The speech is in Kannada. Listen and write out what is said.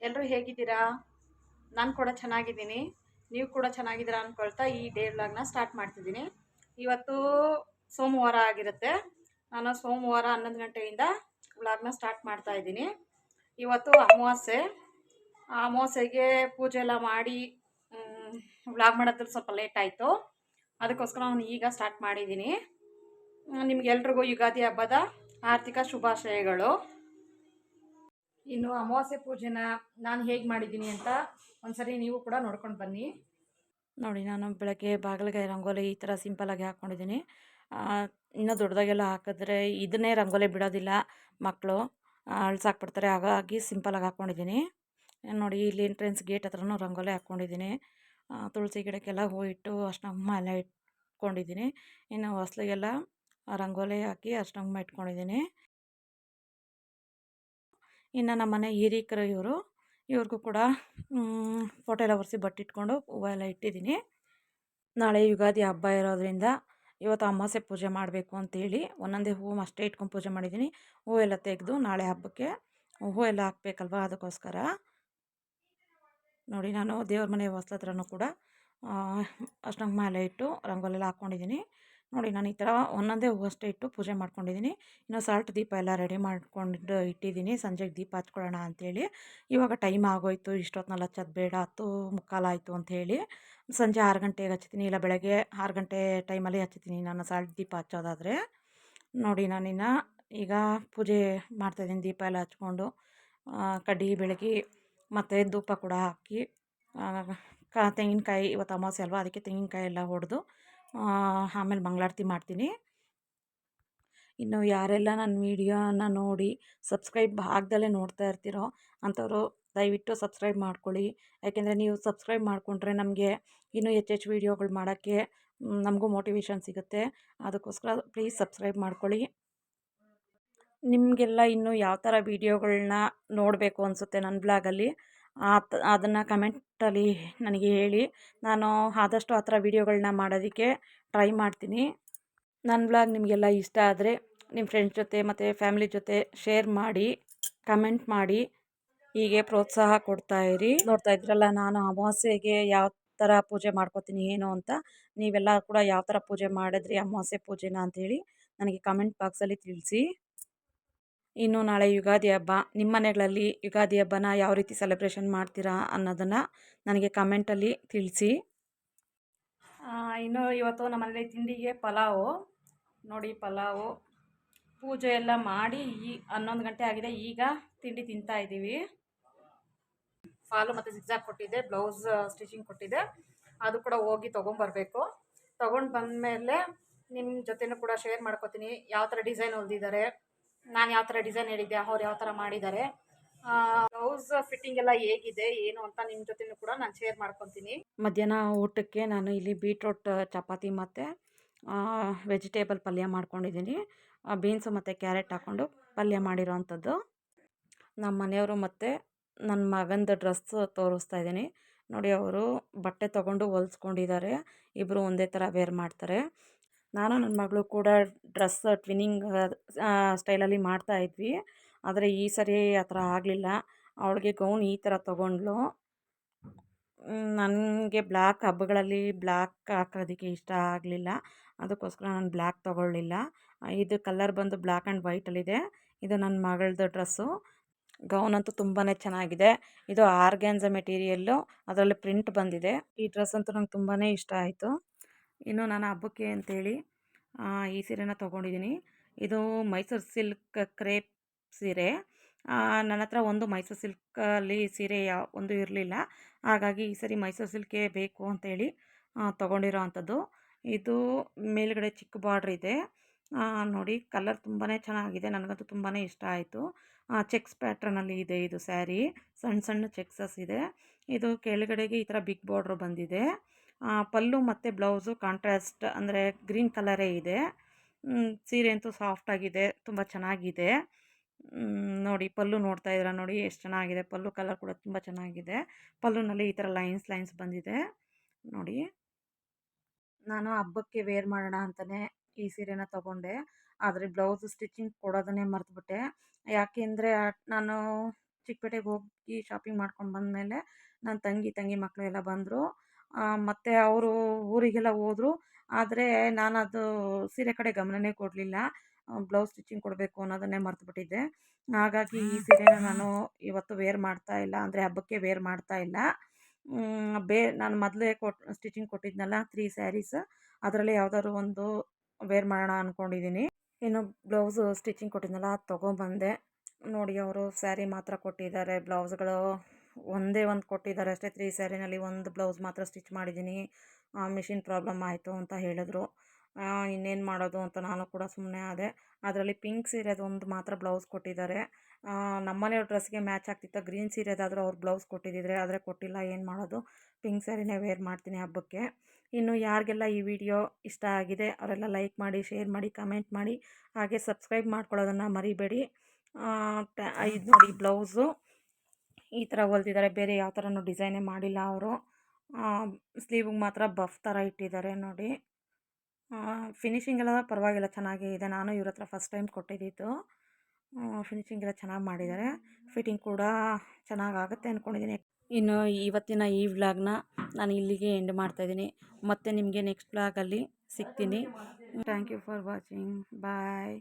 ಎಲ್ಲರೂ ಹೇಗಿದ್ದೀರಾ? ನಾನು ಕೂಡ ಚೆನ್ನಾಗಿದ್ದೀನಿ. ನೀವು ಕೂಡ ಚೆನ್ನಾಗಿದ್ದೀರಾ ಅಂದ್ಕೊಳ್ತಾ ಈ ಡೇ ವ್ಲಾಗ್ನ ಸ್ಟಾರ್ಟ್ ಮಾಡ್ತಿದ್ದೀನಿ. ಇವತ್ತು ಸೋಮವಾರ ಆಗಿರುತ್ತೆ. ನಾನು ಸೋಮವಾರ 11 ಗಂಟೆಯಿಂದ ವ್ಲಾಗ್ನ ಸ್ಟಾರ್ಟ್ ಮಾಡ್ತಾ ಇದ್ದೀನಿ. ಇವತ್ತು ಅಮಾವಾಸ್ಯೆ. ಆ ಅಮಾವಾಸ್ಯೆಗೆ ಪೂಜೆ ಎಲ್ಲ ಮಾಡಿ ವ್ಲಾಗ್ ಮಾಡೋದ್ರಲ್ಲಿ ಸ್ವಲ್ಪ ಲೇಟ್ ಆಯಿತು. ಅದಕ್ಕೋಸ್ಕರ ನಾನು ಈಗ ಸ್ಟಾರ್ಟ್ ಮಾಡಿದ್ದೀನಿ. ನಿಮ್ಗೆಲ್ರಿಗೂ ಯುಗಾದಿ ಹಬ್ಬದ ಆರ್ಥಿಕ ಶುಭಾಶಯಗಳು. ಇನ್ನು ಅಮಾವಾಸ್ಯೆ ಪೂಜೆನ ನಾನು ಹೇಗೆ ಮಾಡಿದ್ದೀನಿ ಅಂತ ಒಂದ್ಸರಿ ನೀವು ಕೂಡ ನೋಡ್ಕೊಂಡು ಬನ್ನಿ. ನೋಡಿ, ನಾನು ಬೆಳಗ್ಗೆ ಬಾಗಿಲಿಗೆ ರಂಗೋಲಿ ಈ ಥರ ಸಿಂಪಲಾಗಿ ಹಾಕ್ಕೊಂಡಿದ್ದೀನಿ. ಇನ್ನೂ ದೊಡ್ಡದಾಗೆಲ್ಲ ಹಾಕಿದ್ರೆ ಇದನ್ನೇ ರಂಗೋಲಿ ಬಿಡೋದಿಲ್ಲ ಮಕ್ಕಳು, ಅಳ್ಸಾಕ್ಬಿಡ್ತಾರೆ. ಹಾಗಾಗಿ ಸಿಂಪಲಾಗಿ ಹಾಕ್ಕೊಂಡಿದ್ದೀನಿ. ನೋಡಿ, ಇಲ್ಲಿ ಎಂಟ್ರೆನ್ಸ್ ಗೇಟ್ ಹತ್ರನೂ ರಂಗೋಲಿ ಹಾಕ್ಕೊಂಡಿದ್ದೀನಿ. ತುಳಸಿ ಗಿಡಕ್ಕೆಲ್ಲ ಹೂ ಇಟ್ಟು ಅರ್ಶಿನ ಎಲ್ಲ ಇಟ್ಕೊಂಡಿದ್ದೀನಿ. ಇನ್ನು ಹೊಸ್ಲಿಗೆಲ್ಲ ರಂಗೋಲಿ ಹಾಕಿ ಅರ್ಶಿನ ಇಟ್ಕೊಂಡಿದ್ದೀನಿ. ಇನ್ನು ನಮ್ಮ ಮನೆ ಹಿರೀಕರು ಇವ್ರಿಗೂ ಕೂಡ ಫೋಟೋ ಎಲ್ಲ ಒರೆಸಿ ಬಟ್ಟಿಟ್ಕೊಂಡು ಹೂವು ಎಲ್ಲ ಇಟ್ಟಿದ್ದೀನಿ. ನಾಳೆ ಯುಗಾದಿ ಹಬ್ಬ ಇರೋದ್ರಿಂದ ಇವತ್ತು ಅಮಾವಾಸ್ಯೆ ಪೂಜೆ ಮಾಡಬೇಕು ಅಂತೇಳಿ ಒಂದೊಂದೇ ಹೂವು ಅಷ್ಟೇ ಇಟ್ಕೊಂಡು ಪೂಜೆ ಮಾಡಿದ್ದೀನಿ. ಹೂವೆಲ್ಲ ತೆಗೆದು ನಾಳೆ ಹಬ್ಬಕ್ಕೆ ಹೂವು ಎಲ್ಲ ಹಾಕಬೇಕಲ್ವ, ಅದಕ್ಕೋಸ್ಕರ. ನೋಡಿ, ನಾನು ದೇವ್ರ ಮನೆ ಹೊಸ್ಲತ್ರನೂ ಕೂಡ ಅರ್ಶಿನ ಎಲ್ಲ ಇಟ್ಟು ರಂಗೋಲಿ ಎಲ್ಲ ಹಾಕ್ಕೊಂಡಿದ್ದೀನಿ. ನೋಡಿ, ನಾನು ಈ ಥರ ಒಂದೊಂದೇ ಹೂವು ಅಷ್ಟೇ ಇಟ್ಟು ಪೂಜೆ ಮಾಡ್ಕೊಂಡಿದ್ದೀನಿ. ಇನ್ನು ಸಾಲ್ಟ್ ದೀಪ ಎಲ್ಲ ರೆಡಿ ಮಾಡ್ಕೊಂಡು ಇಟ್ಟಿದ್ದೀನಿ, ಸಂಜೆಗೆ ದೀಪ ಹಚ್ಕೊಳ್ಳೋಣ ಅಂಥೇಳಿ. ಇವಾಗ ಟೈಮ್ ಆಗೋಯ್ತು, ಇಷ್ಟೊತ್ತಿನಲ್ಲಿ ಹಚ್ಚೋದು ಬೇಡ, 10:15 ಆಯಿತು ಅಂಥೇಳಿ ಸಂಜೆ 6 ಗಂಟೆಗೆ ಹಚ್ತೀನಿ, ಇಲ್ಲ ಬೆಳಗ್ಗೆ 6 ಗಂಟೆ ಟೈಮಲ್ಲಿ ಹಚ್ತೀನಿ ನಾನು ಸಾಲ್ಟ್ ದೀಪ ಹಚ್ಚೋದಾದರೆ. ನೋಡಿ, ನಾನಿನ್ನು ಈಗ ಪೂಜೆ ಮಾಡ್ತಾಯಿದ್ದೀನಿ. ದೀಪ ಎಲ್ಲ ಹಚ್ಕೊಂಡು ಕಡ್ಡಿ ಬೆಳಗಿ ಮತ್ತು ಧೂಪ ಕೂಡ ಹಾಕಿ ತೆಂಗಿನಕಾಯಿ, ಇವತ್ತು ಅಮಾವಾಸ್ಯೆ ಅಲ್ವಾ, ಅದಕ್ಕೆ ತೆಂಗಿನಕಾಯಿ ಎಲ್ಲ ಹೊಡೆದು ಆಮೇಲೆ ಮಂಗಳಾರತಿ ಮಾಡ್ತೀನಿ. ಇನ್ನು ಯಾರೆಲ್ಲ ನನ್ನ ವೀಡಿಯೋನ ನೋಡಿ ಸಬ್ಸ್ಕ್ರೈಬ್ ಆಗ್ದಲೇ ನೋಡ್ತಾ ಇರ್ತೀರೋ ಅಂಥವ್ರು ದಯವಿಟ್ಟು ಸಬ್ಸ್ಕ್ರೈಬ್ ಮಾಡ್ಕೊಳ್ಳಿ. ಯಾಕೆಂದರೆ ನೀವು ಸಬ್ಸ್ಕ್ರೈಬ್ ಮಾಡಿಕೊಂಡ್ರೆ ನಮಗೆ ಇನ್ನೂ ಹೆಚ್ಚೆಚ್ಚು ವೀಡಿಯೋಗಳು ಮಾಡೋಕ್ಕೆ ನಮಗೂ ಮೋಟಿವೇಶನ್ ಸಿಗುತ್ತೆ. ಅದಕ್ಕೋಸ್ಕರ ಪ್ಲೀಸ್ ಸಬ್ಸ್ಕ್ರೈಬ್ ಮಾಡ್ಕೊಳ್ಳಿ. ನಿಮಗೆಲ್ಲ ಇನ್ನೂ ಯಾವ ಥರ ವೀಡಿಯೋಗಳನ್ನ ನೋಡಬೇಕು ಅನಿಸುತ್ತೆ ನನ್ನ ಬ್ಲಾಗಲ್ಲಿ, ಅದನ್ನು ಕಮೆಂಟಲ್ಲಿ ನನಗೆ ಹೇಳಿ. ನಾನು ಆದಷ್ಟು ಆ ಥರ ವೀಡಿಯೋಗಳನ್ನ ಮಾಡೋದಕ್ಕೆ ಟ್ರೈ ಮಾಡ್ತೀನಿ. ನನ್ನ ಬ್ಲಾಗ್ ನಿಮಗೆಲ್ಲ ಇಷ್ಟ ಆದರೆ ನಿಮ್ಮ ಫ್ರೆಂಡ್ಸ್ ಜೊತೆ ಮತ್ತು ಫ್ಯಾಮಿಲಿ ಜೊತೆ ಶೇರ್ ಮಾಡಿ, ಕಮೆಂಟ್ ಮಾಡಿ, ಹೀಗೆ ಪ್ರೋತ್ಸಾಹ ಕೊಡ್ತಾಯಿರಿ. ನೋಡ್ತಾ ಇದ್ರಲ್ಲ, ನಾನು ಅಮಾವಾಸ್ಯೆಗೆ ಯಾವ ಥರ ಪೂಜೆ ಮಾಡ್ಕೋತೀನಿ ಏನು ಅಂತ. ನೀವೆಲ್ಲ ಕೂಡ ಯಾವ ಥರ ಪೂಜೆ ಮಾಡಿದ್ರಿ ಅಮಾವಾಸ್ಯೆ ಪೂಜೆನ ಅಂಥೇಳಿ ನನಗೆ ಕಮೆಂಟ್ ಬಾಕ್ಸಲ್ಲಿ ತಿಳಿಸಿ. ಇನ್ನು ನಾಳೆ ಯುಗಾದಿ ಹಬ್ಬ, ನಿಮ್ಮ ಮನೆಗಳಲ್ಲಿ ಯುಗಾದಿ ಹಬ್ಬನ ಯಾವ ರೀತಿ ಸೆಲೆಬ್ರೇಷನ್ ಮಾಡ್ತೀರಾ ಅನ್ನೋದನ್ನು ನನಗೆ ಕಮೆಂಟಲ್ಲಿ ತಿಳಿಸಿ. ಇನ್ನು ಇವತ್ತು ನಮ್ಮ ಮನೇಲಿ ತಿಂಡಿಗೆ ಪಲಾವು. ನೋಡಿ, ಪಲಾವು ಪೂಜೆ ಎಲ್ಲ ಮಾಡಿ 11 ಗಂಟೆ ಆಗಿದೆ, ಈಗ ತಿಂಡಿ ತಿಂತಾ ಇದ್ದೀವಿ. ಫಾಲು ಮತ್ತು ಜಿಗ್ಜಾಗ್ ಕೊಟ್ಟಿದ್ದೆ, ಬ್ಲೌಸ್ ಸ್ಟಿಚಿಂಗ್ ಕೊಟ್ಟಿದ್ದೆ, ಅದು ಕೂಡ ಹೋಗಿ ತೊಗೊಂಬರ್ಬೇಕು. ತೊಗೊಂಡು ಬಂದಮೇಲೆ ನಿಮ್ಮ ಜೊತೆನೂ ಕೂಡ ಶೇರ್ ಮಾಡ್ಕೋತೀನಿ. ಯಾವ ಥರ ಡಿಸೈನ್ ಹೊಲ್ದಿದ್ದಾರೆ, ನಾನು ಯಾವ ಥರ ಡಿಸೈನ್ ಹೇಳಿದ್ದೆ, ಅವ್ರು ಯಾವ ಥರ ಮಾಡಿದ್ದಾರೆ, ಬ್ಲೌಸ್ ಫಿಟ್ಟಿಂಗ್ ಎಲ್ಲ ಹೇಗಿದೆ ಏನು ಅಂತ ನಿಮ್ಮ ಜೊತೆನೂ ಕೂಡ ನಾನು ಶೇರ್ ಮಾಡ್ಕೊತೀನಿ. ಮಧ್ಯಾಹ್ನ ಊಟಕ್ಕೆ ನಾನು ಇಲ್ಲಿ ಬೀಟ್ರೋಟ್ ಚಪಾತಿ ಮತ್ತು ವೆಜಿಟೇಬಲ್ ಪಲ್ಯ ಮಾಡ್ಕೊಂಡಿದ್ದೀನಿ. ಬೀನ್ಸು ಮತ್ತು ಕ್ಯಾರೆಟ್ ಹಾಕ್ಕೊಂಡು ಪಲ್ಯ ಮಾಡಿರೋ ಅಂಥದ್ದು. ನಮ್ಮ ಮನೆಯವರು ಮತ್ತು ನನ್ನ ಮಗಂದು ಡ್ರೆಸ್ ತೋರಿಸ್ತಾ ಇದ್ದೀನಿ. ನೋಡಿ, ಅವರು ಬಟ್ಟೆ ತೊಗೊಂಡು ಹೊಲಿಸ್ಕೊಂಡಿದ್ದಾರೆ. ಇಬ್ಬರು ಒಂದೇ ಥರ ವೇರ್ ಮಾಡ್ತಾರೆ. ನಾನು ನನ್ನ ಮಗಳು ಕೂಡ ಡ್ರೆಸ್ ಟ್ವಿನ್ನಿಂಗ್ ಸ್ಟೈಲಲ್ಲಿ ಮಾಡ್ತಾಯಿದ್ವಿ, ಆದರೆ ಈ ಸರಿ ಆ ಥರ ಆಗಲಿಲ್ಲ. ಅವಳಿಗೆ ಗೌನ್ ಈ ಥರ ತೊಗೊಂಡ್ಳು. ನನಗೆ ಬ್ಲ್ಯಾಕ್ ಹಬ್ಬಗಳಲ್ಲಿ ಬ್ಲ್ಯಾಕ್ ಹಾಕೋದಕ್ಕೆ ಇಷ್ಟ ಆಗಲಿಲ್ಲ, ಅದಕ್ಕೋಸ್ಕರ ನಾನು ಬ್ಲ್ಯಾಕ್ ತೊಗೊಳ್ಳಿಲ್ಲ. ಇದು ಕಲರ್ ಬಂದು ಬ್ಲ್ಯಾಕ್ ಆ್ಯಂಡ್ ವೈಟಲ್ಲಿದೆ. ಇದು ನನ್ನ ಮಗಳದ್ದು ಡ್ರೆಸ್ಸು. ಗೌನ್ ಅಂತೂ ತುಂಬಾ ಚೆನ್ನಾಗಿದೆ. ಇದು ಆರ್ಗ್ಯಾನ್ಸ ಮೆಟೀರಿಯಲ್ಲು, ಅದರಲ್ಲಿ ಪ್ರಿಂಟ್ ಬಂದಿದೆ. ಈ ಡ್ರೆಸ್ ಅಂತೂ ನಂಗೆ ತುಂಬಾ ಇಷ್ಟ ಆಯಿತು. ಇನ್ನು ನಾನು ಹಬ್ಬಕ್ಕೆ ಅಂತೇಳಿ ಈ ಸೀರೆನ ತೊಗೊಂಡಿದ್ದೀನಿ. ಇದು ಮೈಸೂರು ಸಿಲ್ಕ್ ಕ್ರೇಪ್ ಸೀರೆ. ನನ್ನ ಹತ್ರ ಒಂದು ಮೈಸೂರು ಸಿಲ್ಕಲ್ಲಿ ಸೀರೆ ಒಂದು ಇರಲಿಲ್ಲ, ಹಾಗಾಗಿ ಈ ಸರಿ ಮೈಸೂರು ಸಿಲ್ಕೇ ಬೇಕು ಅಂತೇಳಿ ತೊಗೊಂಡಿರೋ ಅಂಥದ್ದು. ಇದು ಮೇಲುಗಡೆ ಚಿಕ್ಕ ಬಾರ್ಡ್ರ್ ಇದೆ. ನೋಡಿ, ಕಲರ್ ತುಂಬಾ ಚೆನ್ನಾಗಿದೆ, ನನಗಂತೂ ತುಂಬಾ ಇಷ್ಟ ಆಯಿತು. ಚೆಕ್ಸ್ ಪ್ಯಾಟ್ರನಲ್ಲಿ ಇದೆ ಇದು ಸ್ಯಾರಿ, ಸಣ್ಣ ಸಣ್ಣ ಚೆಕ್ಸಸ್ ಇದೆ. ಇದು ಕೆಳಗಡೆಗೆ ಈ ಥರ ಬಿಗ್ ಬಾರ್ಡ್ರ್ ಬಂದಿದೆ. ಪಲ್ಲು ಮತ್ತು ಬ್ಲೌಸು ಕಾಂಟ್ರಾಸ್ಟ್ ಅಂದರೆ ಗ್ರೀನ್ ಕಲರೇ ಇದೆ. ಸೀರೆ ಅಂತೂ ಸಾಫ್ಟಾಗಿದೆ, ತುಂಬ ಚೆನ್ನಾಗಿದೆ. ನೋಡಿ, ಪಲ್ಲು ನೋಡ್ತಾ ಇದ್ದೀರಾ, ನೋಡಿ ಎಷ್ಟು ಚೆನ್ನಾಗಿದೆ. ಪಲ್ಲು ಕಲರ್ ಕೂಡ ತುಂಬ ಚೆನ್ನಾಗಿದೆ. ಪಲ್ಲುನಲ್ಲಿ ಈ ಥರ ಲೈನ್ಸ್ ಬಂದಿದೆ ನೋಡಿ. ನಾನು ಹಬ್ಬಕ್ಕೆ ವೇರ್ ಮಾಡೋಣ ಅಂತಲೇ ಈ ಸೀರೆನ ತೊಗೊಂಡೆ, ಆದರೆ ಬ್ಲೌಸ್ ಸ್ಟಿಚಿಂಗ್ ಕೊಡೋದನ್ನೇ ಮರೆತುಬಿಟ್ಟೆ. ಯಾಕೆಂದರೆ ನಾನು ಚಿಕ್ಕಪೇಟೆಗೆ ಹೋಗಿ ಶಾಪಿಂಗ್ ಮಾಡ್ಕೊಂಡು ಬಂದಮೇಲೆ ನನ್ನ ತಂಗಿ ಮಕ್ಕಳು ಎಲ್ಲ ಬಂದರು. ಮತ್ತು ಅವರು ಊರಿಗೆಲ್ಲ ಹೋದ್ರು. ಆದರೆ ನಾನದು ಸೀರೆ ಕಡೆ ಗಮನನೇ ಕೊಡಲಿಲ್ಲ. ಬ್ಲೌಸ್ ಸ್ಟಿಚಿಂಗ್ ಕೊಡಬೇಕು ಅನ್ನೋದನ್ನೇ ಮರ್ತುಬಿಟ್ಟಿದ್ದೆ. ಹಾಗಾಗಿ ಈ ಸೀರೆನ ನಾನು ಇವತ್ತು ವೇರ್ ಮಾಡ್ತಾ ಇಲ್ಲ, ಅಂದರೆ ಹಬ್ಬಕ್ಕೆ ವೇರ್ ಮಾಡ್ತಾ ಇಲ್ಲ. ನಾನು ಮೊದಲೇ ಸ್ಟಿಚಿಂಗ್ ಕೊಟ್ಟಿದ್ನಲ್ಲ 3 ಸ್ಯಾರೀಸ್, ಅದರಲ್ಲಿ ಯಾವ್ದಾದ್ರು ಒಂದು ವೇರ್ ಮಾಡೋಣ ಅಂದ್ಕೊಂಡಿದ್ದೀನಿ. ಇನ್ನು ಬ್ಲೌಸು ಸ್ಟಿಚಿಂಗ್ ಕೊಟ್ಟಿದ್ನಲ್ಲ ಅದು ತೊಗೊಂಬಂದೆ. ನೋಡಿ ಅವರು ಸ್ಯಾರಿ ಮಾತ್ರ ಕೊಟ್ಟಿದ್ದಾರೆ, ಬ್ಲೌಸ್ಗಳು ಒಂದೇ ಒಂದು ಕೊಟ್ಟಿದ್ದಾರೆ ಅಷ್ಟೇ. 3 ಸ್ಯಾರಿನಲ್ಲಿ ಒಂದು ಬ್ಲೌಸ್ ಮಾತ್ರ ಸ್ಟಿಚ್ ಮಾಡಿದ್ದೀನಿ. ಮಿಷಿನ್ ಪ್ರಾಬ್ಲಮ್ ಆಯಿತು ಅಂತ ಹೇಳಿದ್ರು. ಇನ್ನೇನು ಮಾಡೋದು ಅಂತ ನಾನು ಕೂಡ ಸುಮ್ಮನೆ ಆದೆ. ಅದರಲ್ಲಿ ಪಿಂಕ್ ಸೀರೆದೊಂದು ಮಾತ್ರ ಬ್ಲೌಸ್ ಕೊಟ್ಟಿದ್ದಾರೆ. ನಮ್ಮನೆಯವ್ರ ಡ್ರೆಸ್ಗೆ ಮ್ಯಾಚ್ ಆಗ್ತಿತ್ತು. ಗ್ರೀನ್ ಸೀರೆದಾದರೂ ಅವ್ರು ಬ್ಲೌಸ್ ಕೊಟ್ಟಿದ್ದಿದ್ರೆ, ಆದರೆ ಕೊಟ್ಟಿಲ್ಲ. ಏನು ಮಾಡೋದು, ಪಿಂಕ್ ಸ್ಯಾರಿನೇ ವೇರ್ ಮಾಡ್ತೀನಿ ಹಬ್ಬಕ್ಕೆ. ಇನ್ನು ಯಾರಿಗೆಲ್ಲ ಈ ವಿಡಿಯೋ ಇಷ್ಟ ಆಗಿದೆ ಅವರೆಲ್ಲ ಲೈಕ್ ಮಾಡಿ, ಶೇರ್ ಮಾಡಿ, ಕಮೆಂಟ್ ಮಾಡಿ, ಹಾಗೆ ಸಬ್ಸ್ಕ್ರೈಬ್ ಮಾಡ್ಕೊಳ್ಳೋದನ್ನು ಮರಿಬೇಡಿ. ಇದು ನೋಡಿ ಬ್ಲೌಸು ಈ ಥರ ಹೊಲ್ದಿದ್ದಾರೆ, ಬೇರೆ ಯಾವ ಥರನೂ ಡಿಸೈನೇ ಮಾಡಿಲ್ಲ ಅವರು. ಸ್ಲೀವಿಗೆ ಮಾತ್ರ ಬಫ್ ಥರ ಇಟ್ಟಿದ್ದಾರೆ ನೋಡಿ. ಫಿನಿಶಿಂಗ್ ಎಲ್ಲ ಪರವಾಗಿಲ್ಲ, ಚೆನ್ನಾಗೇ ಇದೆ. ನಾನು ಇವ್ರ ಹತ್ರ ಫಸ್ಟ್ ಟೈಮ್ ಕೊಟ್ಟಿದ್ದಿದ್ದು. ಫಿನಿಶಿಂಗ್ ಎಲ್ಲ ಚೆನ್ನಾಗಿ ಮಾಡಿದ್ದಾರೆ. ಫಿಟ್ಟಿಂಗ್ ಕೂಡ ಚೆನ್ನಾಗಾಗುತ್ತೆ ಅಂದ್ಕೊಂಡಿದ್ದೀನಿ. ಇನ್ನು ಇವತ್ತಿನ ಈ ವ್ಲಾಗ್ನ ನಾನು ಇಲ್ಲಿಗೆ ಎಂಡ್ ಮಾಡ್ತಾಯಿದ್ದೀನಿ. ಮತ್ತೆ ನಿಮಗೆ ನೆಕ್ಸ್ಟ್ ವ್ಲಾಗಲ್ಲಿ ಸಿಗ್ತೀನಿ. Thank you for watching. Bye.